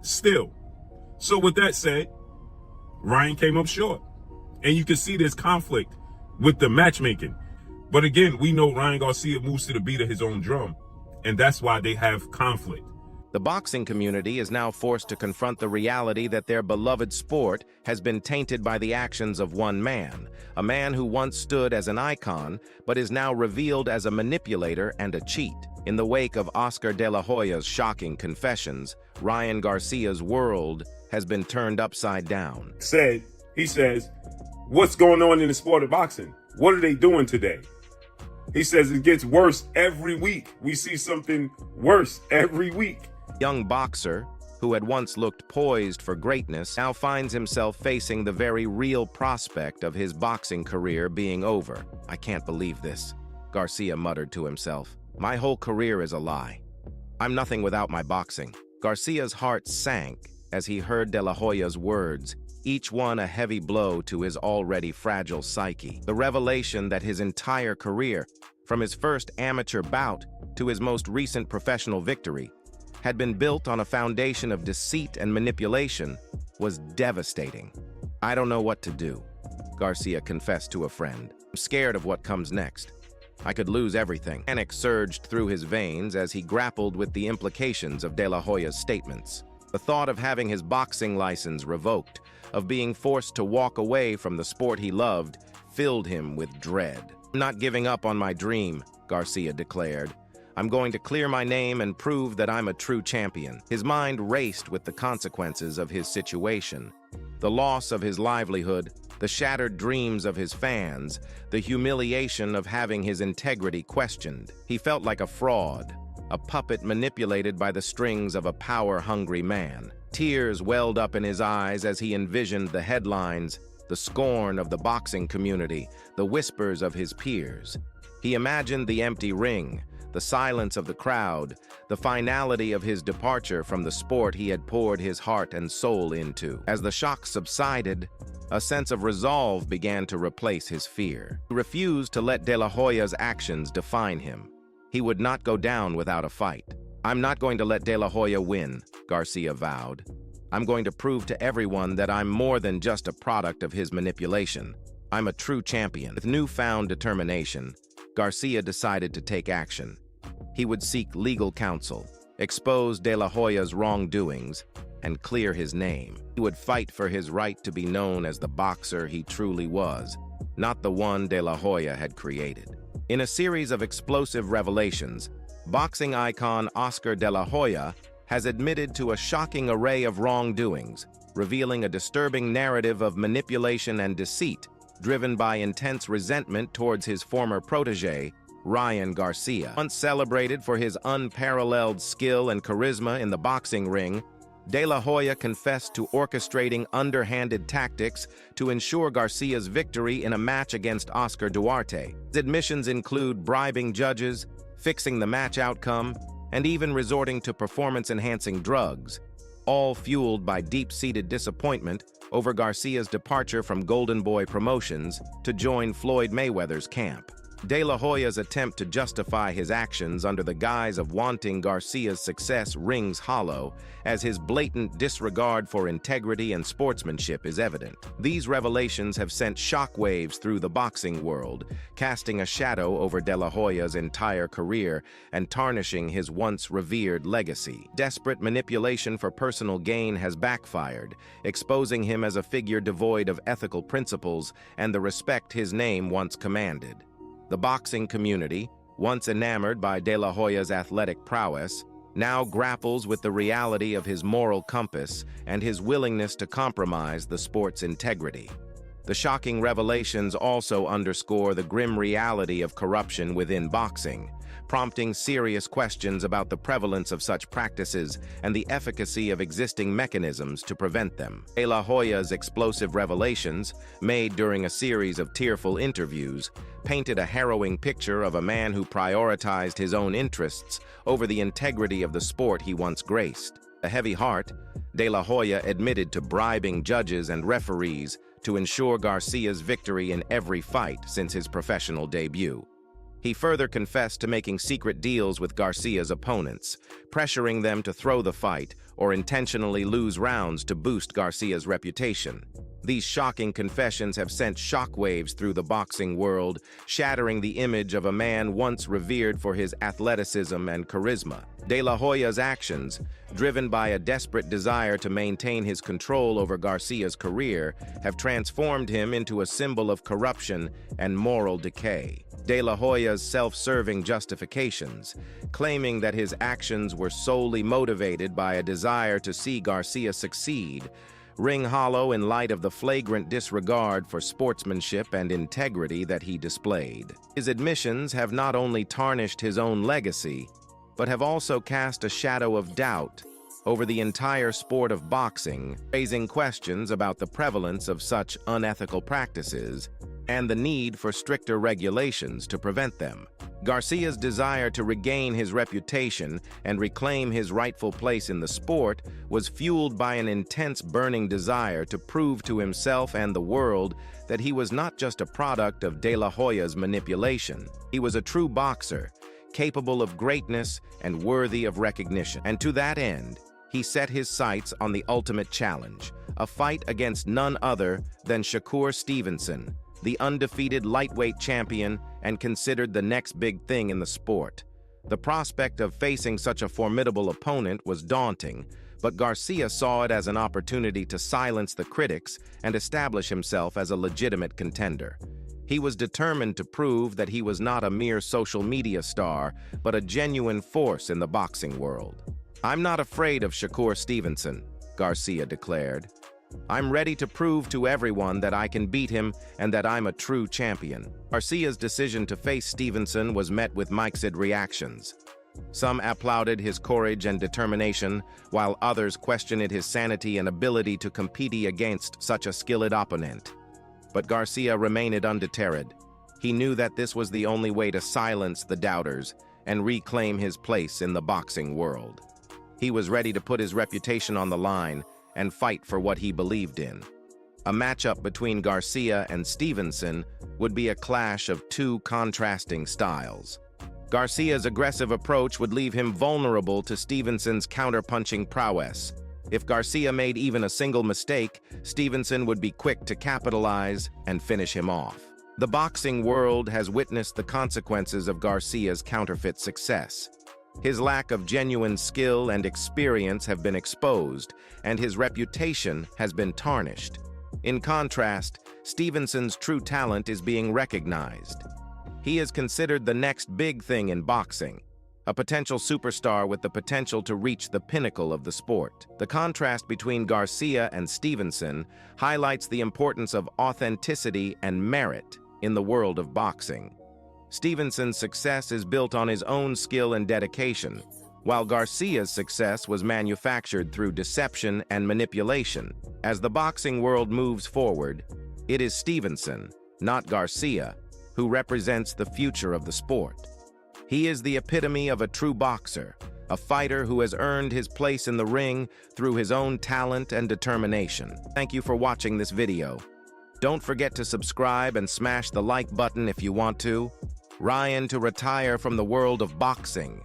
still. So with that said, Ryan came up short. And you can see this conflict with the matchmaking. But again, we know Ryan Garcia moves to the beat of his own drum, and that's why they have conflict. The boxing community is now forced to confront the reality that their beloved sport has been tainted by the actions of one man, a man who once stood as an icon, but is now revealed as a manipulator and a cheat. In the wake of Oscar De La Hoya's shocking confessions, Ryan Garcia's world has been turned upside down. He says, what's going on in the sport of boxing? What are they doing today? He says it gets worse every week. We see something worse every week. Young boxer, who had once looked poised for greatness, now finds himself facing the very real prospect of his boxing career being over. I can't believe this, Garcia muttered to himself. My whole career is a lie. I'm nothing without my boxing. Garcia's heart sank as he heard De La Hoya's words, each one a heavy blow to his already fragile psyche. The revelation that his entire career, from his first amateur bout to his most recent professional victory, had been built on a foundation of deceit and manipulation, was devastating. I don't know what to do, Garcia confessed to a friend. I'm scared of what comes next. I could lose everything. Panic surged through his veins as he grappled with the implications of De La Hoya's statements. The thought of having his boxing license revoked, of being forced to walk away from the sport he loved, filled him with dread. I'm not giving up on my dream, Garcia declared. I'm going to clear my name and prove that I'm a true champion. His mind raced with the consequences of his situation. The loss of his livelihood, the shattered dreams of his fans, the humiliation of having his integrity questioned. He felt like a fraud, a puppet manipulated by the strings of a power-hungry man. Tears welled up in his eyes as he envisioned the headlines, the scorn of the boxing community, the whispers of his peers. He imagined the empty ring, the silence of the crowd, the finality of his departure from the sport he had poured his heart and soul into. As the shock subsided, a sense of resolve began to replace his fear. He refused to let De La Hoya's actions define him. He would not go down without a fight. I'm not going to let De La Hoya win, Garcia vowed. I'm going to prove to everyone that I'm more than just a product of his manipulation. I'm a true champion. With newfound determination, Garcia decided to take action. He would seek legal counsel, expose De La Hoya's wrongdoings, and clear his name. He would fight for his right to be known as the boxer he truly was, not the one De La Hoya had created. In a series of explosive revelations, boxing icon Oscar De La Hoya has admitted to a shocking array of wrongdoings, revealing a disturbing narrative of manipulation and deceit, driven by intense resentment towards his former protege, Ryan Garcia. Once celebrated for his unparalleled skill and charisma in the boxing ring, De La Hoya confessed to orchestrating underhanded tactics to ensure Garcia's victory in a match against Oscar Duarte. His admissions include bribing judges, fixing the match outcome, and even resorting to performance-enhancing drugs, all fueled by deep-seated disappointment over Garcia's departure from Golden Boy Promotions to join Floyd Mayweather's camp. De La Hoya's attempt to justify his actions under the guise of wanting Garcia's success rings hollow, as his blatant disregard for integrity and sportsmanship is evident. These revelations have sent shockwaves through the boxing world, casting a shadow over De La Hoya's entire career and tarnishing his once revered legacy. Desperate manipulation for personal gain has backfired, exposing him as a figure devoid of ethical principles and the respect his name once commanded. The boxing community, once enamored by De La Hoya's athletic prowess, now grapples with the reality of his moral compass and his willingness to compromise the sport's integrity. The shocking revelations also underscore the grim reality of corruption within boxing, prompting serious questions about the prevalence of such practices and the efficacy of existing mechanisms to prevent them. De La Hoya's explosive revelations, made during a series of tearful interviews, painted a harrowing picture of a man who prioritized his own interests over the integrity of the sport he once graced. A heavy heart, De La Hoya admitted to bribing judges and referees to ensure Garcia's victory in every fight since his professional debut. He further confessed to making secret deals with Garcia's opponents, pressuring them to throw the fight or intentionally lose rounds to boost Garcia's reputation. These shocking confessions have sent shockwaves through the boxing world, shattering the image of a man once revered for his athleticism and charisma. De La Hoya's actions, driven by a desperate desire to maintain his control over Garcia's career, have transformed him into a symbol of corruption and moral decay. De La Hoya's self-serving justifications, claiming that his actions were solely motivated by a desire to see Garcia succeed, ring hollow in light of the flagrant disregard for sportsmanship and integrity that he displayed. His admissions have not only tarnished his own legacy, but have also cast a shadow of doubt over the entire sport of boxing, raising questions about the prevalence of such unethical practices and the need for stricter regulations to prevent them. Garcia's desire to regain his reputation and reclaim his rightful place in the sport was fueled by an intense burning desire to prove to himself and the world that he was not just a product of De La Hoya's manipulation. He was a true boxer, capable of greatness and worthy of recognition. And to that end, he set his sights on the ultimate challenge, a fight against none other than Shakur Stevenson, the undefeated lightweight champion and considered the next big thing in the sport. The prospect of facing such a formidable opponent was daunting, but Garcia saw it as an opportunity to silence the critics and establish himself as a legitimate contender. He was determined to prove that he was not a mere social media star, but a genuine force in the boxing world. "I'm not afraid of Shakur Stevenson," Garcia declared. "I'm ready to prove to everyone that I can beat him and that I'm a true champion." Garcia's decision to face Stevenson was met with mixed reactions. Some applauded his courage and determination, while others questioned his sanity and ability to compete against such a skilled opponent. But Garcia remained undeterred. He knew that this was the only way to silence the doubters and reclaim his place in the boxing world. He was ready to put his reputation on the line and fight for what he believed in. A matchup between Garcia and Stevenson would be a clash of two contrasting styles. Garcia's aggressive approach would leave him vulnerable to Stevenson's counterpunching prowess. If Garcia made even a single mistake, Stevenson would be quick to capitalize and finish him off. The boxing world has witnessed the consequences of Garcia's counterfeit success. His lack of genuine skill and experience have been exposed, and his reputation has been tarnished. In contrast, Stevenson's true talent is being recognized. He is considered the next big thing in boxing, a potential superstar with the potential to reach the pinnacle of the sport. The contrast between Garcia and Stevenson highlights the importance of authenticity and merit in the world of boxing. Stevenson's success is built on his own skill and dedication, while Garcia's success was manufactured through deception and manipulation. As the boxing world moves forward, it is Stevenson, not Garcia, who represents the future of the sport. He is the epitome of a true boxer, a fighter who has earned his place in the ring through his own talent and determination. Thank you for watching this video. Don't forget to subscribe and smash the like button if you want to. Ryan to retire from the world of boxing.